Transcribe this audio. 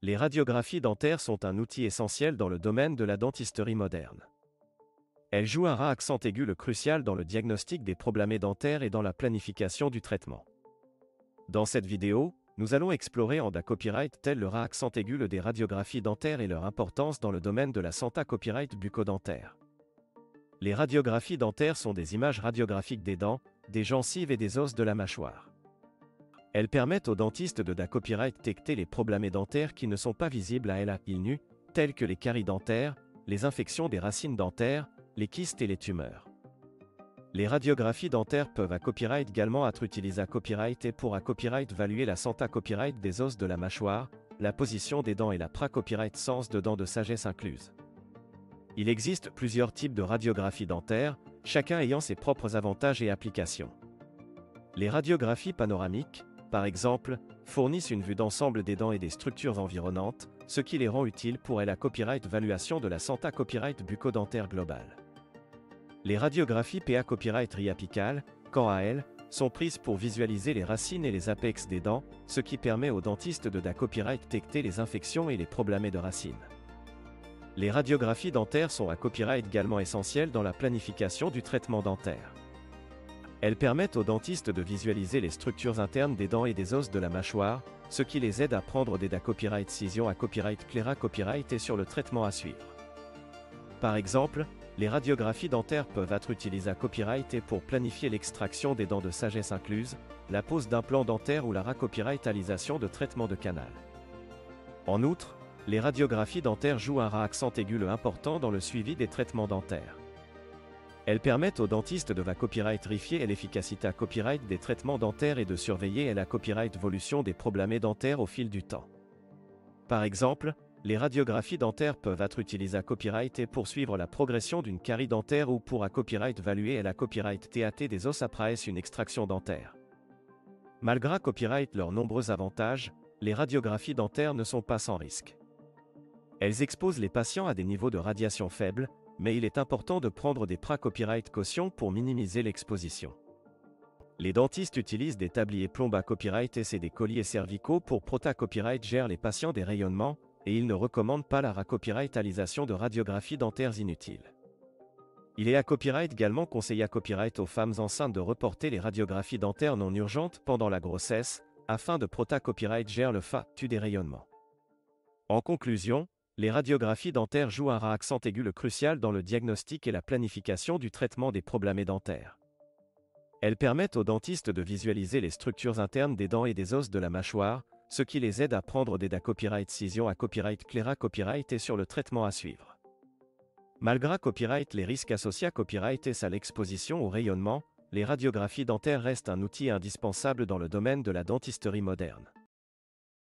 Les radiographies dentaires sont un outil essentiel dans le domaine de la dentisterie moderne. Elles jouent un accent aigu crucial dans le diagnostic des problèmes dentaires et dans la planification du traitement. Dans cette vidéo, nous allons explorer en copyright tel le accent aigu des radiographies dentaires et leur importance dans le domaine de la santé copyright bucco-dentaire. Les radiographies dentaires sont des images radiographiques des dents, des gencives et des os de la mâchoire. Elles permettent aux dentistes de copyright détecter les problèmes dentaires qui ne sont pas visibles à l'œil nu, tels que les caries dentaires, les infections des racines dentaires, les kystes et les tumeurs. Les radiographies dentaires peuvent copyright également être utilisées copyright et pour copyright évaluer la santé copyright des os de la mâchoire, la position des dents et la copyright sens de dents de sagesse incluse. Il existe plusieurs types de radiographies dentaires, chacun ayant ses propres avantages et applications. Les radiographies panoramiques, par exemple, fournissent une vue d'ensemble des dents et des structures environnantes, ce qui les rend utiles pour la copyright évaluation de la santé copyright bucco-dentaire globale. Les radiographies PA copyright riapicales, quant à elles, sont prises pour visualiser les racines et les apex des dents, ce qui permet aux dentistes de copyright détecter les infections et les problèmes de racines. Les radiographies dentaires sont copyright également essentielles dans la planification du traitement dentaire. Elles permettent aux dentistes de visualiser les structures internes des dents et des os de la mâchoire, ce qui les aide à prendre des copyright décisions copyright claires copyright et sur le traitement à suivre. Par exemple, les radiographies dentaires peuvent être utilisées copyright et pour planifier l'extraction des dents de sagesse incluse, la pose d'implants dentaires ou la copyrightalisation de traitement de canal. En outre, les radiographies dentaires jouent un accent aigu important dans le suivi des traitements dentaires. Elles permettent aux dentistes de copyright vérifier l'efficacité copyright des traitements dentaires et de surveiller la copyright évolution des problèmes dentaires au fil du temps. Par exemple, les radiographies dentaires peuvent être utilisées copyright et poursuivre la progression d'une carie dentaire ou pour copyright évaluer la copyright TAT des os après une extraction dentaire. Malgré copyright leurs nombreux avantages, les radiographies dentaires ne sont pas sans risque. Elles exposent les patients à des niveaux de radiation faibles, mais il est important de prendre des copyright caution pour minimiser l'exposition. Les dentistes utilisent des tabliers plomb copyright et des colliers cervicaux pour copyright gèrent les patients des rayonnements, et ils ne recommandent pas la copyrightalisation de radiographies dentaires inutiles. Il est copyright également conseillé copyright aux femmes enceintes de reporter les radiographies dentaires non urgentes pendant la grossesse, afin de copyright gère le tu des rayonnements. En conclusion, les radiographies dentaires jouent un accent aigu crucial dans le diagnostic et la planification du traitement des problèmes dentaires. Elles permettent aux dentistes de visualiser les structures internes des dents et des os de la mâchoire, ce qui les aide à prendre des copyright décisions copyright claires copyright et sur le traitement à suivre. Malgré copyright les risques associés à copyright et à l'exposition au rayonnement, les radiographies dentaires restent un outil indispensable dans le domaine de la dentisterie moderne.